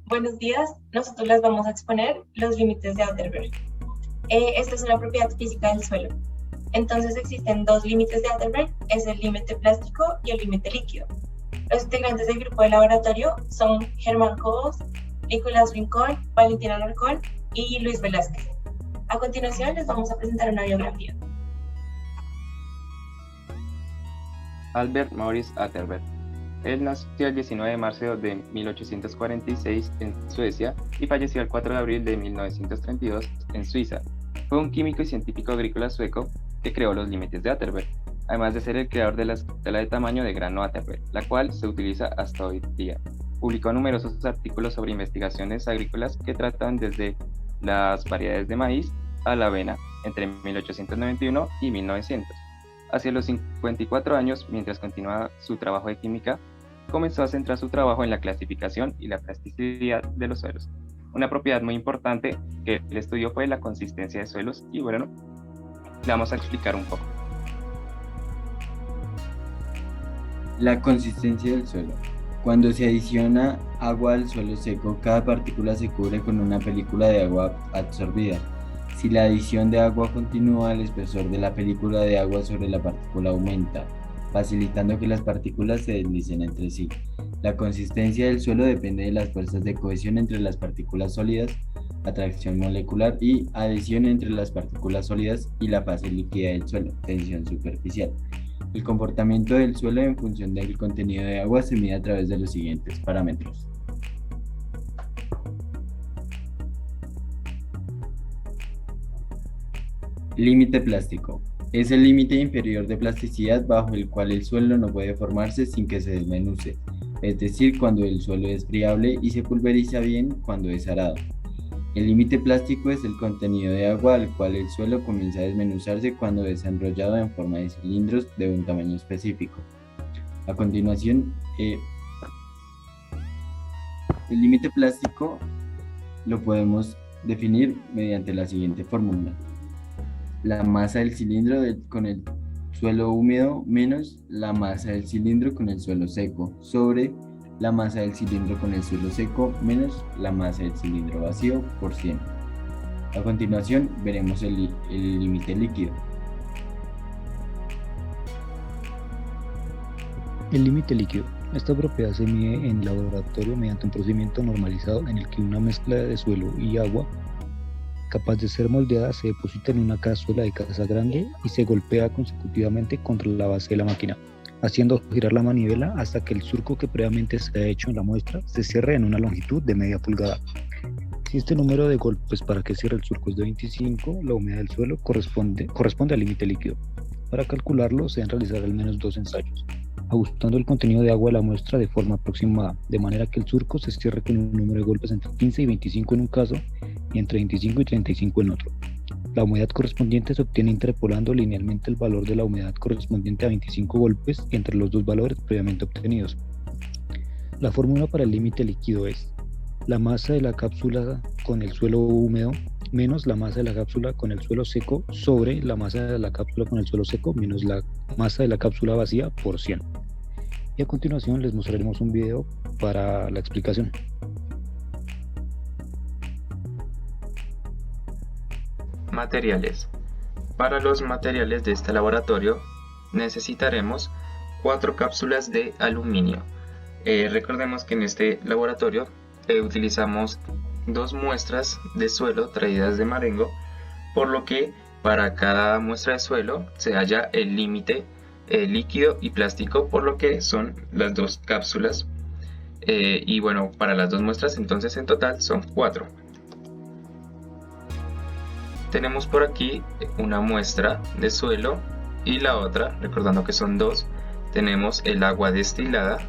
Buenos días, nosotros les vamos a exponer los límites de Atterberg. Esta es una propiedad física del suelo. Entonces existen dos límites de Atterberg, es el límite plástico y el límite líquido. Los integrantes del grupo de laboratorio son Germán Cobos, Nicolás Rincón, Valentina Alarcón y Luis Velázquez. A continuación les vamos a presentar una biografía. Albert Maurice Atterberg. Él nació el 19 de marzo de 1846 en Suecia y falleció el 4 de abril de 1932 en Suiza. Fue un químico y científico agrícola sueco que creó los límites de Atterberg, además de ser el creador de la escala de tamaño de grano Atterberg, la cual se utiliza hasta hoy día. Publicó numerosos artículos sobre investigaciones agrícolas que tratan desde las variedades de maíz a la avena entre 1891 y 1900. Hacia los 54 años, mientras continuaba su trabajo de química, comenzó a centrar su trabajo en la clasificación y la plasticidad de los suelos. Una propiedad muy importante que él estudió fue la consistencia de suelos y bueno, le vamos a explicar un poco. La consistencia del suelo. Cuando se adiciona agua al suelo seco, cada partícula se cubre con una película de agua absorbida. Si la adición de agua continúa, el espesor de la película de agua sobre la partícula aumenta, facilitando que las partículas se deslicen entre sí. La consistencia del suelo depende de las fuerzas de cohesión entre las partículas sólidas, atracción molecular y adhesión entre las partículas sólidas y la fase líquida del suelo, tensión superficial. El comportamiento del suelo en función del contenido de agua se mide a través de los siguientes parámetros. Límite plástico. Es el límite inferior de plasticidad bajo el cual el suelo no puede formarse sin que se desmenuce, es decir, cuando el suelo es friable y se pulveriza bien cuando es arado. El límite plástico es el contenido de agua al cual el suelo comienza a desmenuzarse cuando es enrollado en forma de cilindros de un tamaño específico. A continuación, el límite plástico lo podemos definir mediante la siguiente fórmula. La masa del cilindro con el suelo húmedo menos la masa del cilindro con el suelo seco sobre la masa del cilindro con el suelo seco menos la masa del cilindro vacío por 100. A continuación veremos el límite líquido. El límite líquido. Esta propiedad se mide en laboratorio mediante un procedimiento normalizado en el que una mezcla de suelo y agua capaz de ser moldeada se deposita en una cazuela de casa grande y se golpea consecutivamente contra la base de la máquina, haciendo girar la manivela hasta que el surco que previamente se ha hecho en la muestra se cierre en una longitud de media pulgada. Si este número de golpes para que cierre el surco es de 25, la humedad del suelo corresponde al límite líquido. Para calcularlo se deben realizar al menos 2 ensayos, ajustando el contenido de agua de la muestra de forma aproximada, de manera que el surco se cierre con un número de golpes entre 15 y 25 en un caso y entre 25 y 35 en otro. La humedad correspondiente se obtiene interpolando linealmente el valor de la humedad correspondiente a 25 golpes entre los dos valores previamente obtenidos. La fórmula para el límite líquido es la masa de la cápsula con el suelo húmedo menos la masa de la cápsula con el suelo seco sobre la masa de la cápsula con el suelo seco menos la masa de la cápsula vacía por 100. Y a continuación les mostraremos un video para la explicación. Materiales. Para los materiales de este laboratorio necesitaremos 4 cápsulas de aluminio. Recordemos que en este laboratorio utilizamos 2 muestras de suelo traídas de Marengo, por lo que para cada muestra de suelo se halla el límite líquido y plástico, por lo que son las 2 cápsulas. Y bueno, para las 2 muestras entonces en total son 4. Tenemos por aquí una muestra de suelo y la otra, recordando que son 2, tenemos el agua destilada,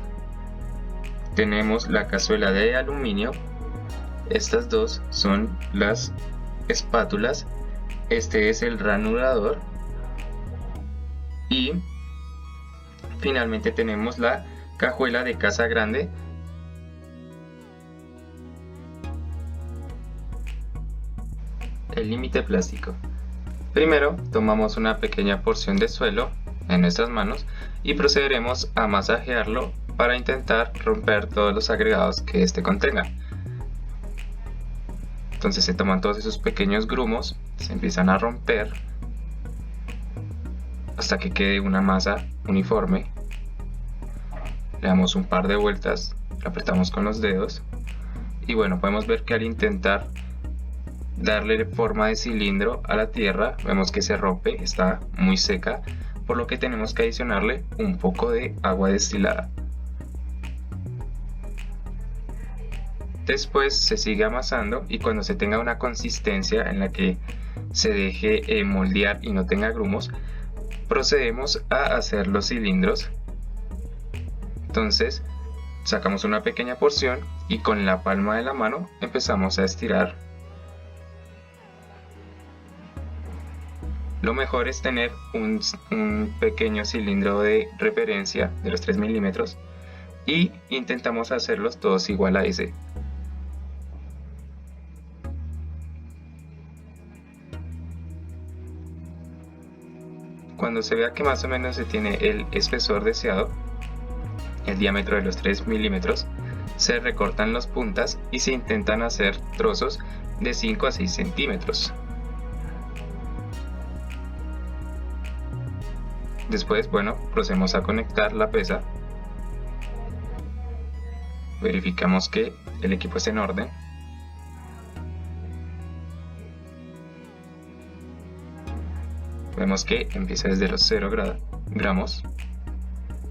tenemos la cazuela de aluminio, estas 2 son las espátulas, este es el ranudador y finalmente tenemos la cajuela de casa grande. El límite plástico. Primero tomamos una pequeña porción de suelo en nuestras manos y procederemos a masajearlo para intentar romper todos los agregados que este contenga. Entonces se toman todos esos pequeños grumos, se empiezan a romper hasta que quede una masa uniforme. Le damos un par de vueltas, lo apretamos con los dedos y bueno, podemos ver que al intentar darle forma de cilindro a la tierra, vemos que se rompe, está muy seca, por lo que tenemos que adicionarle un poco de agua destilada. Después se sigue amasando y cuando se tenga una consistencia en la que se deje moldear y no tenga grumos, procedemos a hacer los cilindros. Entonces sacamos una pequeña porción y con la palma de la mano empezamos a estirar. Lo mejor es tener un pequeño cilindro de referencia de los 3 milímetros y intentamos hacerlos todos igual a ese. Cuando se vea que más o menos se tiene el espesor deseado, el diámetro de los 3 milímetros, se recortan las puntas y se intentan hacer trozos de 5 a 6 centímetros. Después, bueno, procedemos a conectar la pesa. Verificamos que el equipo es en orden. Vemos que empieza desde los 0 gramos.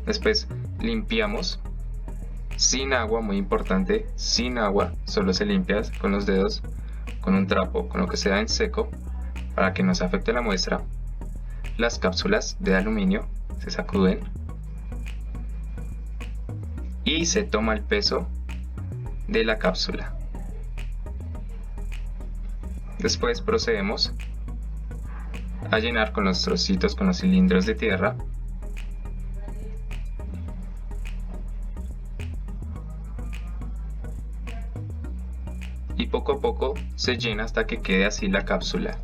Después limpiamos sin agua, muy importante, sin agua, solo se limpia con los dedos, con un trapo, con lo que sea en seco, para que no se afecte la muestra. Las cápsulas de aluminio se sacuden y se toma el peso de la cápsula. Después procedemos a llenar con los trocitos, con los cilindros de tierra. Y poco a poco se llena hasta que quede así la cápsula.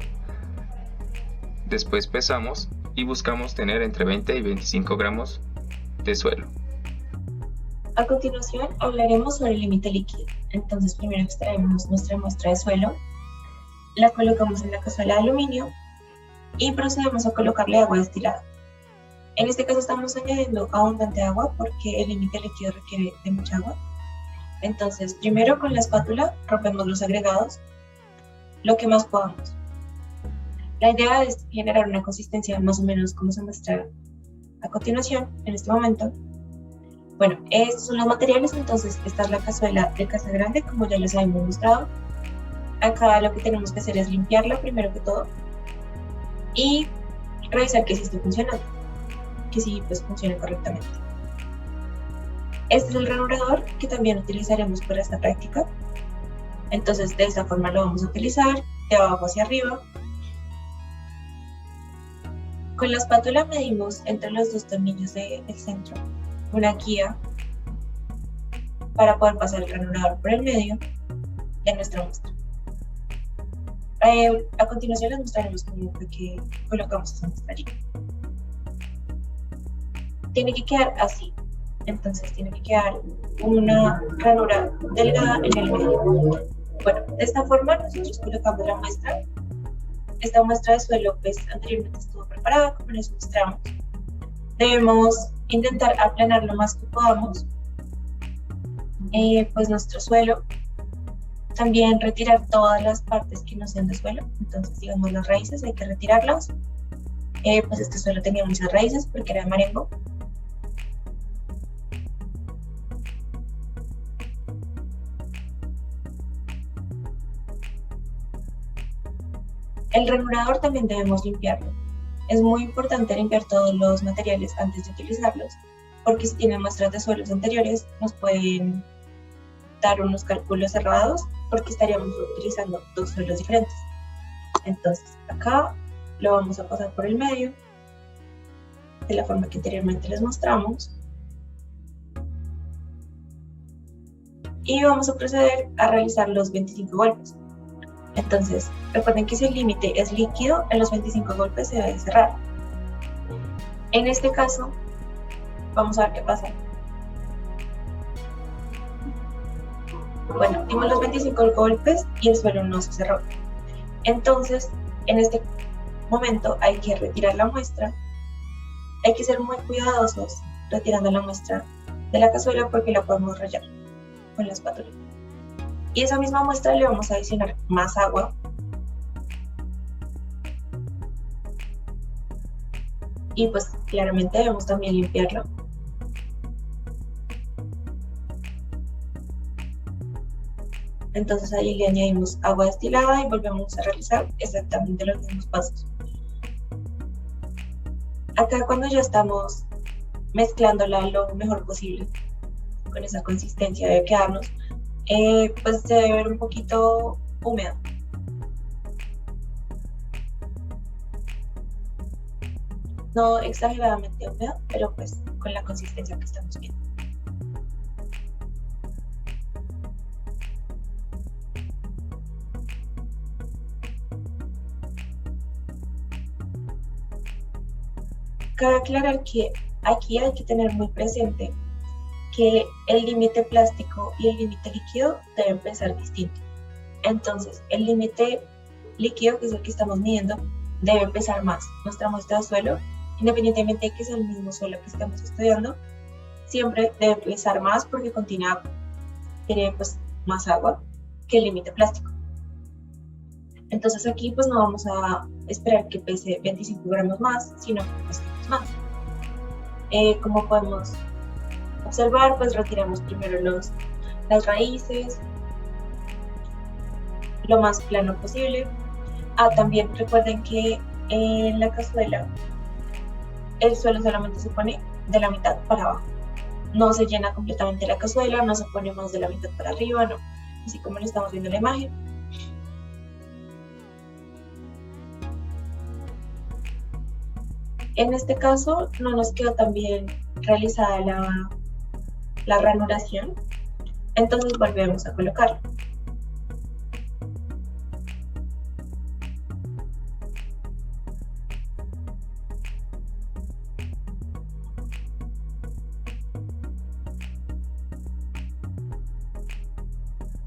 Después pesamos y buscamos tener entre 20 y 25 gramos de suelo. A continuación hablaremos sobre el límite líquido. Entonces primero extraemos nuestra muestra de suelo, la colocamos en la cazuela de aluminio y procedemos a colocarle agua destilada. En este caso estamos añadiendo abundante agua porque el límite líquido requiere de mucha agua. Entonces primero con la espátula rompemos los agregados lo que más podamos. La idea es generar una consistencia más o menos como se muestra a continuación, en este momento. Bueno, estos son los materiales, entonces esta es la cazuela de casa grande, como ya les habíamos mostrado. Acá lo que tenemos que hacer es limpiarla primero que todo y revisar que sí esté funcionando, que sí pues funcione correctamente. Este es el ranurador que también utilizaremos para esta práctica. Entonces de esta forma lo vamos a utilizar, de abajo hacia arriba. Con la espátula medimos entre los dos tornillos del centro una guía para poder pasar el ranurador por el medio de nuestra muestra. A continuación les mostraremos cómo fue que colocamos esa muestra allí. Tiene que quedar así, entonces tiene que quedar una ranura delgada en el medio. Bueno, de esta forma nosotros colocamos la muestra. Esta muestra de suelo pues anteriormente estuvo preparada, como les mostramos. Debemos intentar aplanar lo más que podamos pues nuestro suelo. También retirar todas las partes que no sean de suelo, entonces digamos las raíces hay que retirarlas. Pues este suelo tenía muchas raíces porque era de marengo. El ranurador también debemos limpiarlo. Es muy importante limpiar todos los materiales antes de utilizarlos, porque si tienen muestras de suelos anteriores nos pueden dar unos cálculos errados porque estaríamos utilizando dos suelos diferentes. Entonces acá lo vamos a pasar por el medio de la forma que anteriormente les mostramos y vamos a proceder a realizar los 25 golpes. Entonces recuerden que si el límite es líquido, en los 25 golpes se debe cerrar. En este caso vamos a ver qué pasa. Bueno, dimos los 25 golpes y el suelo no se cerró. Entonces, en este momento hay que retirar la muestra. Hay que ser muy cuidadosos retirando la muestra de la cazuela porque la podemos rallar con la espátula. Y esa misma muestra le vamos a adicionar más agua. Y pues claramente debemos también limpiarlo. Entonces ahí le añadimos agua destilada y volvemos a realizar exactamente los mismos pasos. Acá cuando ya estamos mezclándola lo mejor posible, con esa consistencia debe quedarnos, pues se debe ver un poquito húmedo. No exageradamente húmedo, pero pues con la consistencia que estamos viendo. Cabe aclarar que aquí hay que tener muy presente que el límite plástico y el límite líquido deben pesar distinto. Entonces, el límite líquido, que es el que estamos midiendo, debe pesar más. Nuestra muestra de suelo, independientemente de que sea el mismo suelo que estamos estudiando, siempre debe pesar más porque contiene agua. Tiene pues más agua que el límite plástico. Entonces aquí pues no vamos a esperar que pese 25 gramos más, sino que pese más. Como podemos observar, pues retiramos primero las raíces lo más plano posible. También recuerden que en la cazuela el suelo solamente se pone de la mitad para abajo. No se llena completamente la cazuela, no se pone más de la mitad para arriba, no. Así como lo estamos viendo en la imagen. En este caso no nos quedó tan bien realizada la ranuración, entonces volvemos a colocarlo.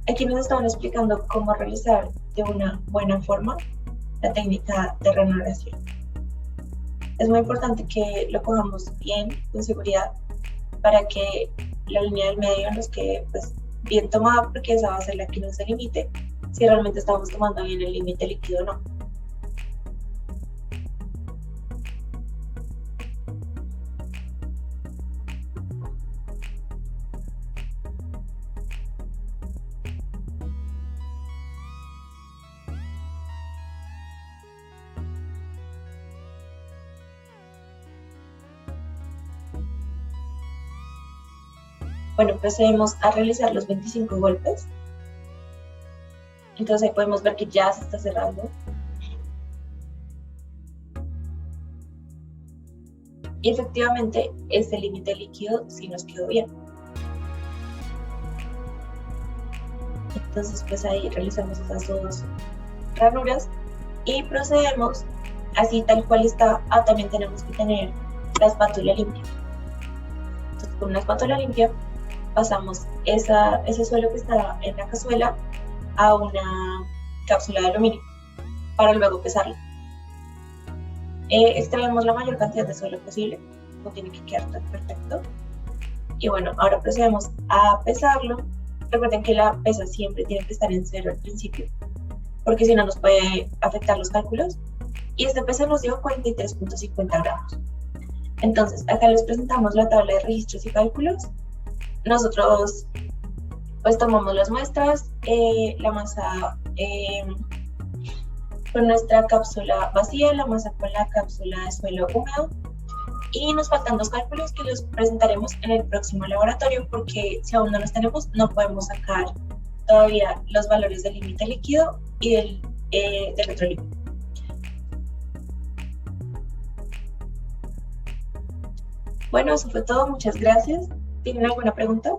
Aquí nos estaban explicando cómo realizar de una buena forma la técnica de ranuración. Es muy importante que lo cojamos bien, con seguridad, para que la línea del medio nos quede pues, bien tomada, porque esa va a ser la que nos delimite si realmente estamos tomando bien el límite líquido o no. Bueno, procedemos a realizar los 25 golpes. Entonces ahí podemos ver que ya se está cerrando. Y efectivamente, este límite líquido sí nos quedó bien. Entonces pues ahí realizamos esas dos ranuras y procedemos así tal cual está. También tenemos que tener la espátula limpia. Entonces con una espátula limpia pasamos ese suelo que está en la cazuela a una cápsula de aluminio para luego pesarlo. Extraemos la mayor cantidad de suelo posible, no tiene que quedar tan perfecto. Y bueno, ahora procedemos a pesarlo. Recuerden que la pesa siempre tiene que estar en 0 al principio, porque si no nos puede afectar los cálculos. Y este peso nos dio 43.50 gramos. Entonces, acá les presentamos la tabla de registros y cálculos. Nosotros pues tomamos las muestras, la masa con nuestra cápsula vacía, la masa con la cápsula de suelo húmedo, y nos faltan dos cálculos que los presentaremos en el próximo laboratorio, porque si aún no los tenemos no podemos sacar todavía los valores del límite líquido y del electrolíquido. Bueno, eso fue todo, muchas gracias. ¿Tienen alguna pregunta?